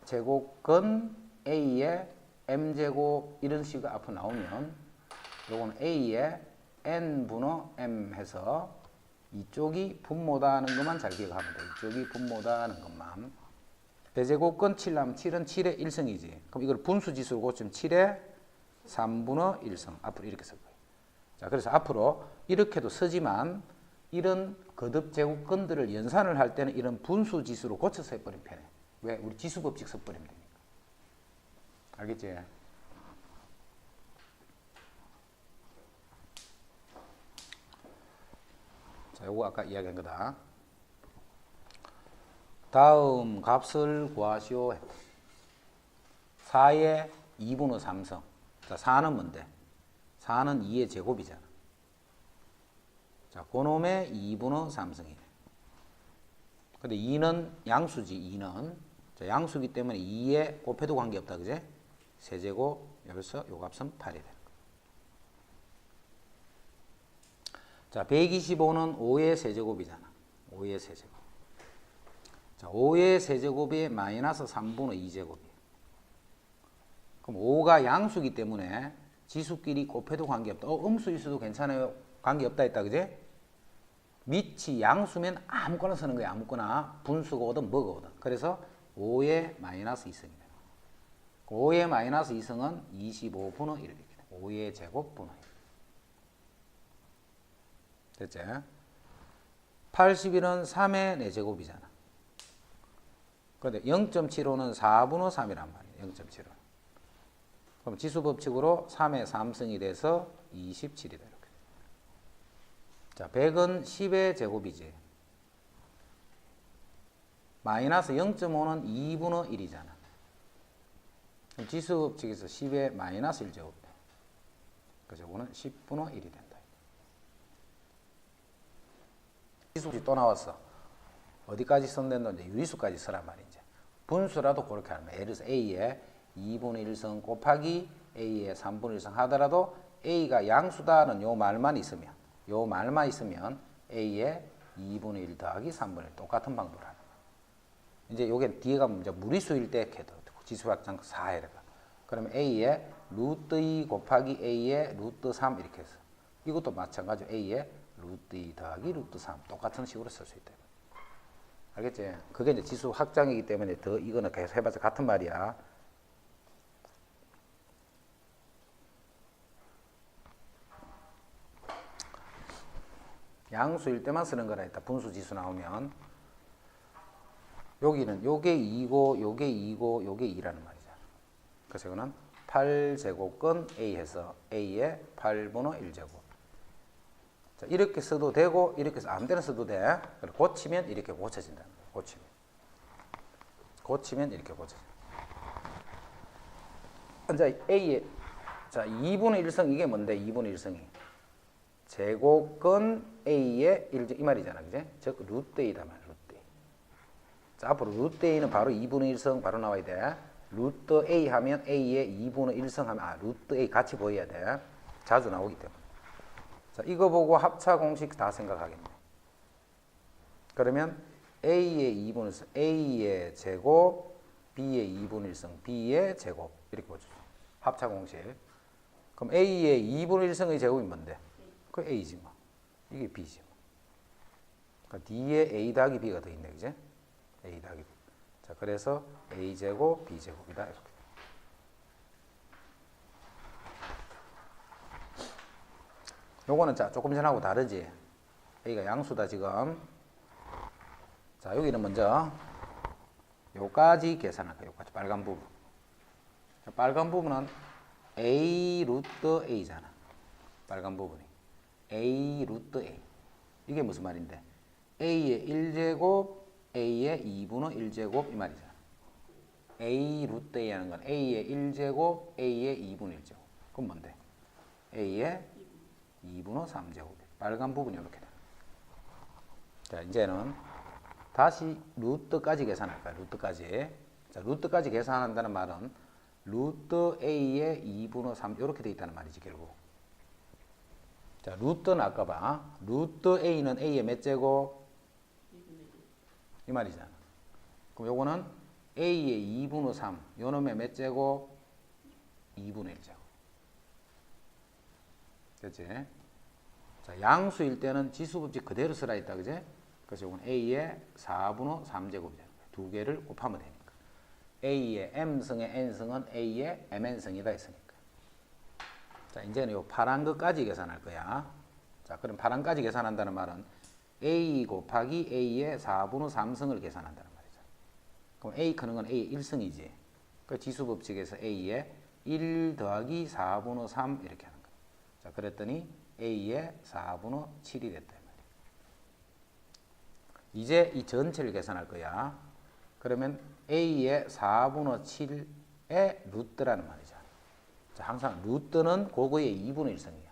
n제곱근 A의 m제곱 이런 식으로 앞으로 나오면 요건 A의 n분의 m 해서 이쪽이 분모다는 것만 잘 기억하면 돼. 이쪽이 분모다는 것만. 대제곱근 7 하면 7은 7의 1승이지. 그럼 이걸 분수지수로 고치면 7의 3분의 1승. 앞으로 이렇게 쓸 거예요. 자, 그래서 앞으로 이렇게도 쓰지만 이런 거듭 제곱근들을 연산을 할 때는 이런 분수 지수로 고쳐서 해버리면 편해. 왜? 우리 지수 법칙 써버리면 되니까. 알겠지? 자, 요거 아까 이야기한 거다. 다음 값을 구하시오. 4의 2분의 3승. 자, 4는 뭔데? 4는 2의 제곱이잖아. 자, 그놈의 2분의 3승이네. 근데 2는 양수지, 2는. 자, 양수기 때문에 2에 곱해도 관계없다, 그제? 세제곱, 여기서 요 값은 8이 되는 거야. 자, 125는 5의 세제곱이잖아. 5의 세제곱. 자, 5의 세제곱이 마이너스 3분의 2제곱이에요. 그럼 5가 양수기 때문에 지수끼리 곱해도 관계없다. 음수일 수도 괜찮아요. 관계없다 했다, 그제? 밑이 양수면 아무거나 쓰는 거야. 아무거나. 분수가 오든 뭐가 오든. 그래서 5의 마이너스 2승이다. 5의 마이너스 2승은 25분의 1 이렇게 돼. 5의 제곱분의 1. 됐지? 81은 3의 4제곱이잖아. 근데 0.75는 4분의 3이란 말이에요. 0.75. 그럼 지수 법칙으로 3의 3승이 돼서 27이다. 이렇게. 자, 100은 10의 제곱이지. 마이너스 0.5는 2분의 1이잖아. 그럼 지수 법칙에서 10의 마이너스 1제곱. 그래서 이거는 10분의 1이 된다. 지수 법칙 또 나왔어. 어디까지 써낸다? 이제 유리수까지 쓰란 말이지. 분수라도 그렇게 하면 예를 들어서 A에 2분의 1승 곱하기 A의 3분의 1승 하더라도 A가 양수다는 요 말만 있으면 A의 2분의 1 더하기 3분의 1 똑같은 방법을 하는 거야. 이제 요게 뒤에 가면 이제 무리수일 때 해도 지수확장 4해라. 그러면 A의 루트 2 곱하기 A의 루트 3 이렇게 해서 이것도 마찬가지로 A의 루트 2 더하기 루트 3 똑같은 식으로 쓸 수 있다. 알겠지? 그게 이제 지수 확장이기 때문에 더 이거는 계속 해봐서 같은 말이야. 양수일 때만 쓰는 거라 했다. 분수 지수 나오면 여기는 요게 2고 요게 2고 요게 2라는 말이잖아. 그래서 이거는 8제곱근 A 해서 A의 8분의 1제곱. 자, 이렇게 써도 되고 이렇게 아무 데나 써도 돼. 고치면 이렇게 고쳐진다는 거야. 고치면 이렇게 고쳐진다. 이제 A의 자 2분의 1승 이게 뭔데? 2분의 1승이 제곱근 A의 1, 이 말이잖아. 그제? 즉 루트 A다 말. 루트 A. 자, 앞으로 루트 A는 바로 2분의 1승 바로 나와야 돼. 루트 A 하면 A의 2분의 1승 하면 루트 A 같이 보여야 돼. 자주 나오기 때문에. 자, 이거 보고 합차 공식 다 생각하겠네. 그러면 A의 2분의 1승, A의 제곱, B의 2분의 1승, B의 제곱 이렇게 보죠. 합차 공식. 그럼 A의 2분의 1승의 제곱이 뭔데? 그 A지 뭐. 이게 B지 뭐. 그러니까 D에 A 더하기 B가 더 있네, 그제? A 더하기 B. 자, 그래서 A 제곱, B 제곱이다 이렇게. 요거는 자 조금 전하고 다르지. A가 양수다 지금. 자, 여기는 먼저 요까지 계산할 거야. 요까지 빨간 부분. 자, 빨간 부분은 A 루트 A잖아. 빨간 부분이. A 루트 A. 이게 무슨 말인데? A의 1제곱, A의 2분의 1제곱 이 말이잖아. A 루트 A 하는 건 A의 1제곱, A의 2분의 1제곱. 그건 뭔데? A의 2분의 3제곱. 빨간 부분이 이렇게 돼. 자, 이제는 다시 루트까지 계산할 거야. 루트까지. 자, 루트까지 계산한다는 말은 루트 A의 2분의 3 이렇게 돼 있다는 말이지, 결국. 자, 루트는 아까 봐. 루트 A는 A의 몇 제곱? 이 말이잖아. 그럼 요거는 A의 2분의 3. 요놈의 몇 제곱? 2분의 1제곱. 됐지? 자, 양수일 때는 지수법칙 그대로 쓰라 했다, 그제? 그래서 이건 A의 4분의 3제곱이잖아. 두 개를 곱하면 되니까. A의 M승의 N승은 A의 MN승이다 했으니까. 자, 이제는 요 파란 것까지 계산할 거야. 자, 그럼 파란까지 계산한다는 말은 A 곱하기 A의 4분의 3승을 계산한다는 말이죠. 그럼 A 크는 건 A 1승이지. 그 지수법칙에서 A의 1 더하기 4분의 3 이렇게 하는 거예요. 자, 그랬더니 A의 4분의 7이 됐다. 이제 이 전체를 계산할 거야. 그러면 A의 4분의 7의 루트라는 말이죠. 자, 항상 루트는 그거의 2분의 1승이야.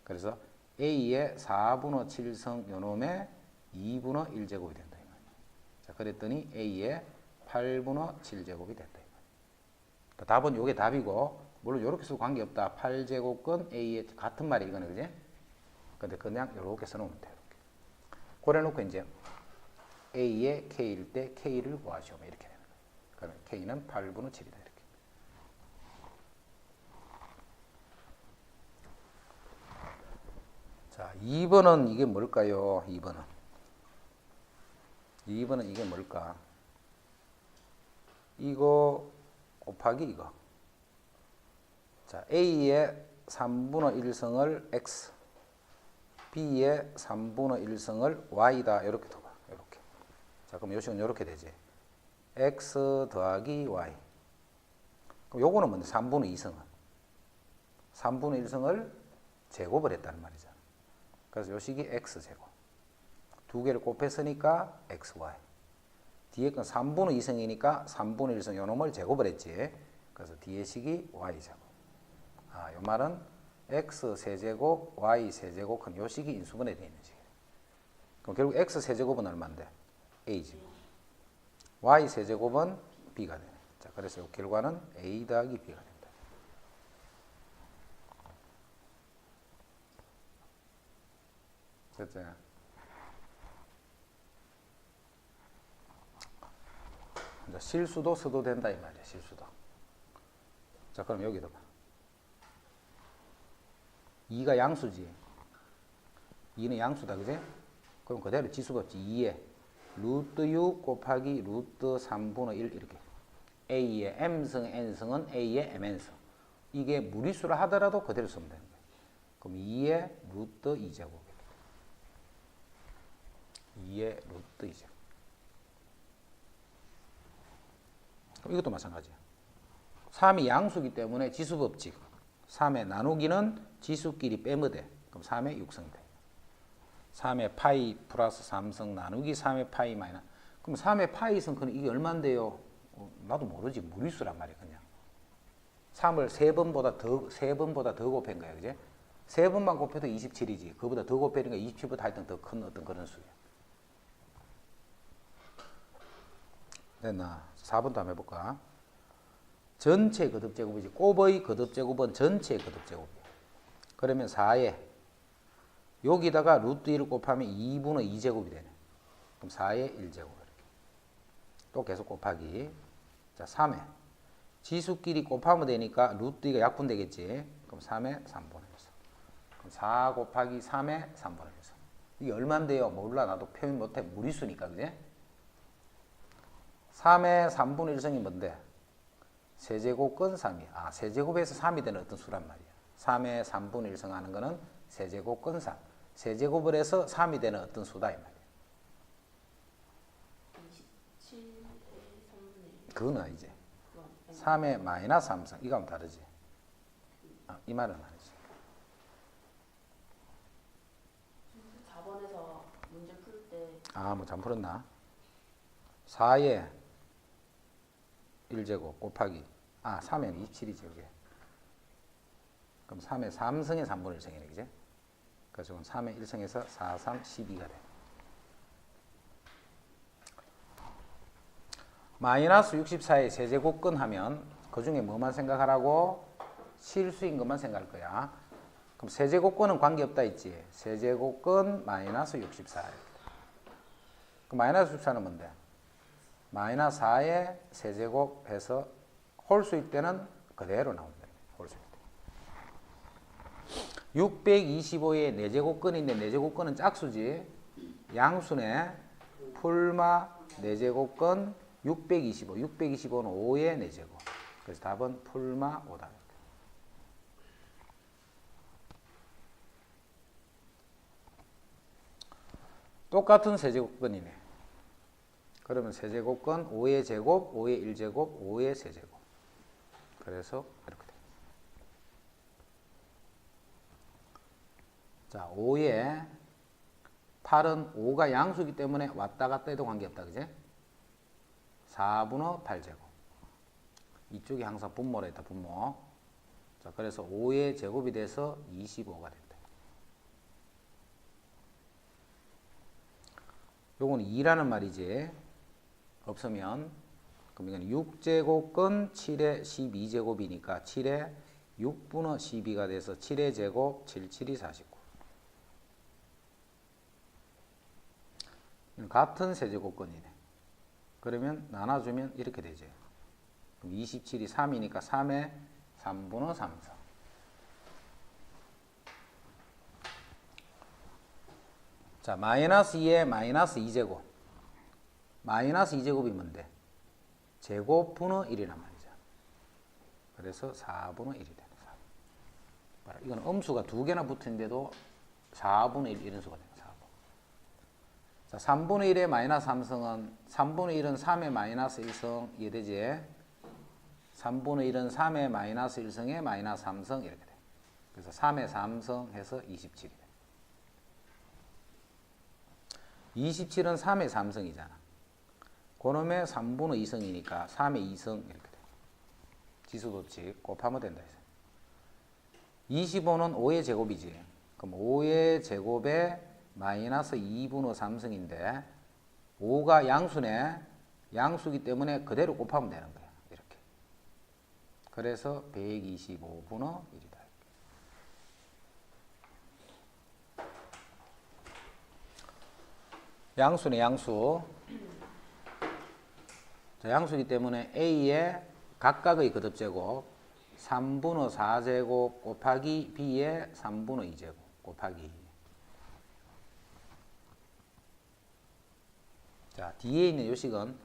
그래서 A의 4분의 7승 요놈의 2분의 1제곱이 된다. 이 말이야. 자, 그랬더니 A의 8분의 7제곱이 됐다. 이 말이야. 답은 요게 답이고, 물론 요렇게 써도 관계없다. 8제곱근 A의 같은 말이 이거는, 그지? 근데 그냥 요렇게 써놓으면 돼. 이렇게. 그래 놓고 이제 A의 K일 때 K를 구하시오면 이렇게 되는 거예요. 그러면 K는 8분의 7이다. 이렇게. 자, 2번은 이게 뭘까요? 2번은 이게 뭘까? 이거 곱하기 이거. 자, A의 3분의 1승을 X, B의 3분의 1승을 Y다. 이렇게 둬봐. 이렇게. 자, 그럼 요식은 이렇게 되지. X 더하기 Y. 그럼 요거는 뭔데? 3분의 2승은. 3분의 1승을 제곱을 했다는 말이잖아. 그래서 요식이 X제곱. 두 개를 곱했으니까 XY. 뒤에 건 3분의 2승이니까 3분의 1승 요 놈을 제곱을 했지. 그래서 뒤에 식이 Y제곱. 아, 요 말은 X 세제곱, Y 세제곱, 큰 요 식이 인수분해 되어 있는 식이에요. 그럼 결국 X 세제곱은 얼마인데? A제곱. Y 세제곱은 B가 되네. 자, 그래서 요 결과는 A 더하기 B가 된다. 됐죠? 실수도 써도 된다 이 말이야. 실수도. 자, 그럼 여기도 봐. 2가 양수지. 2는 양수다, 그지? 그럼 그대로 지수법칙 2에 루트 6 곱하기 루트 3분의 1 이렇게. A의 M승, N승은 A의 MN승. 이게 무리수라 하더라도 그대로 쓰면 되는 거예요. 그럼 2의 루트 2제곱. 2의 루트 2제곱. 그럼 이것도 마찬가지야. 3이 양수기 때문에 지수법칙. 3의 나누기는 지수끼리 빼면 돼. 그럼 3의 6승 돼. 3의 파이 플러스 3승 나누기 3의 파이 마이너스. 그럼 3의 파이승 그럼 이게 얼만데요? 나도 모르지. 무리수란 말이야, 그냥. 3을 3번보다 더 곱한 거야, 그지? 3번만 곱해도 27이지. 그보다 더 곱하니까 27보다 하여튼 더 큰 어떤 그런 수야. 됐나? 4번도 한번 해볼까? 전체 거듭제곱이지. 곱의 거듭제곱은 전체 거듭제곱이야. 그러면 4에 여기다가 루트 1을 곱하면 2분의 2제곱이 되네. 그럼 4의 1제곱 이렇게. 또 계속 곱하기. 자, 3에 지수끼리 곱하면 되니까 루트 2가 약분되겠지. 그럼 3의 3분의 1. 그럼 4 곱하기 3의 3분의 1. 이게 얼만데요? 몰라. 나도 표현 못해. 무리수니까, 그지? 3의 3분의 1승이 뭔데? 세제곱근 3이야. 아, 세제곱에서 3이 되는 어떤 수란 말이야. 3의 3분의 1승 하는 거는 세제곱근 3. 세제곱을 해서 3이 되는 어떤 수다 이 말이야. 27의 3분의 1. 그건 아니지. 3의 마이너스 3승. 이거하면 다르지. 아, 이 말은 아니지. 4번에서 문제 풀 때 아, 뭐 잘못 풀었나? 4의 1제곱 곱하기 3의 27이지 이게. 그럼 3의 3승의 3분의 1승이네, 그지? 그래서 3의 1승에서 4, 3, 12가 돼. 마이너스 64의 세제곱근 하면 그 중에 뭐만 생각하라고? 실수인 것만 생각할 거야. 그럼 세제곱근은 관계없다 했지. 세제곱근 마이너스 64. 그럼 마이너스 64는 뭔데? 마이너스 4의 세제곱 해서 홀수일 때는 그대로 나온다. 홀수일 때. 625의 4제곱근인데 4제곱근은 짝수지. 양수네. 풀마 4제곱근 625. 625는 5의 4제곱. 그래서 답은 풀마 5다. 똑같은 세제곱근이네. 그러면 세제곱근 5의 제곱, 5의 1제곱, 5의 세제곱. 그래서 이렇게 돼. 자, 5의 8은 5가 양수이기 때문에 왔다 갔다 해도 관계없다. 그제? 4분의 8제곱. 이쪽이 항상 분모라 했다. 분모. 자, 그래서 5의 제곱이 돼서 25가 된다. 요거는 2라는 말이지. 없으면 그럼 이건 6제곱근 7의 12제곱이니까 7의 6분의 12가 돼서 7의 제곱 77이 49. 같은 세제곱근이네. 그러면 나눠주면 이렇게 되죠. 그럼 27이 3이니까 3의 3분의 3성. 자, 마이너스 2의 마이너스 2제곱. 마이너스 2제곱이 뭔데? 제곱분의 1이란 말이죠. 그래서 4분의 1이 되는 4. 이건 음수가 두 개나 붙은데도 4분의 1 이런 수가 돼요. 4분. 자, 3분의 1의 마이너스 3성은 3분의 1은 3의 마이너스 1성 이해되지? 3분의 1은 3의 마이너스 1성의 마이너스 3성 이렇게 돼. 그래서 3의 3성 해서 27이 돼. 27은 3의 3성이잖아. 그놈의 3분의 2성이니까 3의 2성 이렇게 돼. 지수법칙 곱하면 된다. 25는 5의 제곱이지. 그럼 5의 제곱에 마이너스 2분의 3성인데 5가 양수네. 양수기 때문에 그대로 곱하면 되는 거야. 이렇게. 그래서 125분의 1이다. 양수네, 양수. 자, 양수이기 때문에 A의 각각의 거듭제곱 3분의 4제곱 곱하기 B의 3분의 2제곱 곱하기. 자, 뒤에 있는 요식은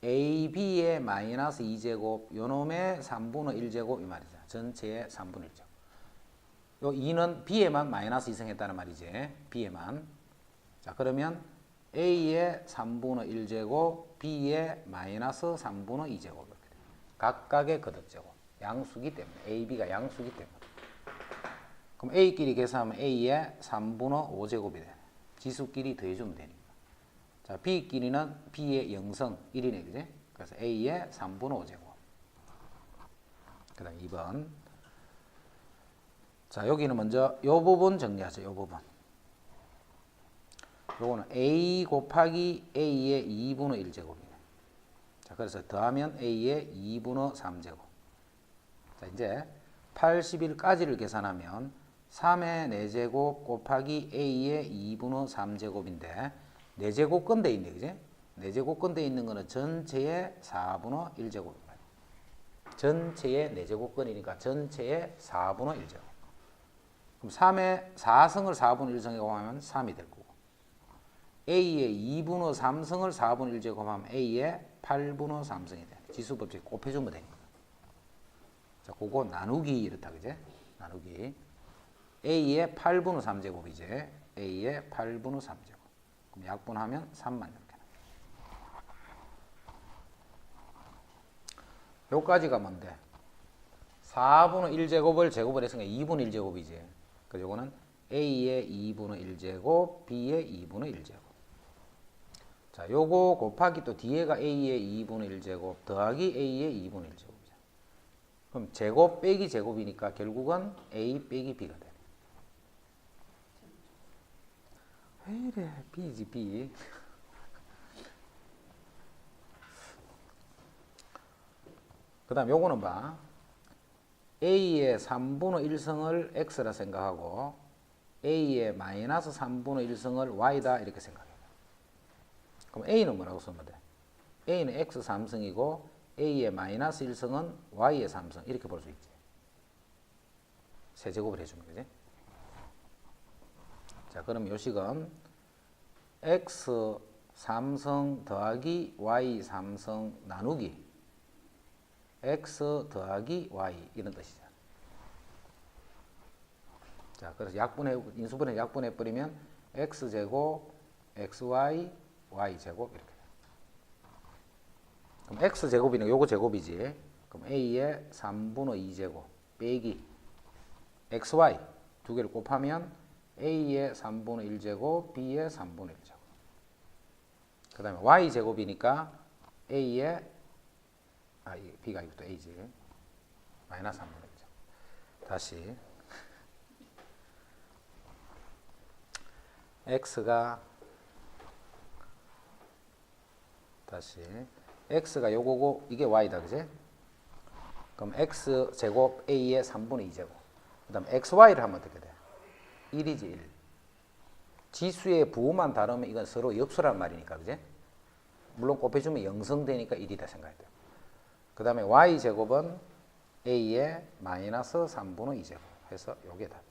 AB의 마이너스 2제곱 요놈의 3분의 1제곱 이 말이죠. 전체의 3분의 1제곱. 요 2는 B에만 마이너스 2승했다는 말이지. B에만. 자, 그러면 A의 3분의 1제곱, B의 마이너스 3분의 2제곱 이렇게 돼요. 각각의 거듭제곱. 양수기 때문에. A, B가 양수기 때문에. 그럼 A끼리 계산하면 A의 3분의 5제곱이 돼. 지수끼리 더해주면 되니까. 자, B끼리는 B의 0성 1이네, 그지? 그래서 A의 3분의 5제곱. 그 다음 2번. 자, 여기는 먼저 요 부분 정리하죠, 요 부분. 요거는 A 곱하기 A의 2분의 1제곱이네. 자, 그래서 더하면 A의 2분의 3제곱. 자, 이제 81까지를 계산하면 3의 4제곱 곱하기 A의 2분의 3제곱인데 4제곱 건데 있네, 그지? 4제곱 건데 있는 거는 전체의 4분의 1제곱입니다. 전체의 4제곱 건이니까 전체의 4분의 1제곱. 그럼 3의 4성을 4분의 1성에 곱하면 3이 될 거고. A의 2분의 3성을 4분의 1제곱 하면 A의 8분의 3성이 돼. 지수법칙 곱해주면 되니까. 자, 그거 나누기 이렇다, 그제? 나누기. A의 8분의 3제곱이지. A의 8분의 3제곱. 그럼 약분하면 3만 이렇게. 요까지가 뭔데? 4분의 1제곱을 제곱을 했으니까 2분의 1제곱이지. 그래서 요거는 A의 2분의 1제곱, B의 2분의 1제곱. 자, 요거 곱하기 또 뒤에가 A의 2분의 1제곱 더하기 A의 2분의 1제곱이죠. 그럼 제곱 빼기 제곱이니까 결국은 A 빼기 B가 돼. 왜 이래? B지, B. 그 다음 요거는 봐. A의 3분의 1성을 X라 생각하고 A의 마이너스 3분의 1성을 Y다 이렇게 생각해. 그럼 A는 뭐라고 쓰면 돼? A는 X 3성이고 A의 마이너스 1성은 Y의 3성 이렇게 볼 수 있지. 세제곱을 해주면 되지. 자, 그럼 요식은 X 3성 더하기 Y 3성 나누기 X 더하기 Y 이런 뜻이죠. 자, 그래서 약분해 인수분해 약분해 버리면 X제곱 xy y제곱 이렇게. 그럼 x제곱이는 요거 제곱이지. 그럼 a의 3분의 2제곱 빼기 xy 두 개를 곱하면 a의 3분의 1제곱 b의 3분의 1제곱. 그 다음에 y제곱이니까 a의 b가 이것도 a지. 마이너스 3분의 1제곱. 다시 x가 요거고 이게 y다, 그지? 그럼 x 제곱 a의 3분의 2제곱. 그다음 xy를 하면 어떻게 돼? 1이지 1. 지수의 부호만 다르면 이건 서로 역수란 말이니까, 그지? 물론 곱해주면 영성되니까 1이다 생각해야 돼요. 그 다음에 y 제곱은 a의 마이너스 3분의 2제곱 해서 요게 답.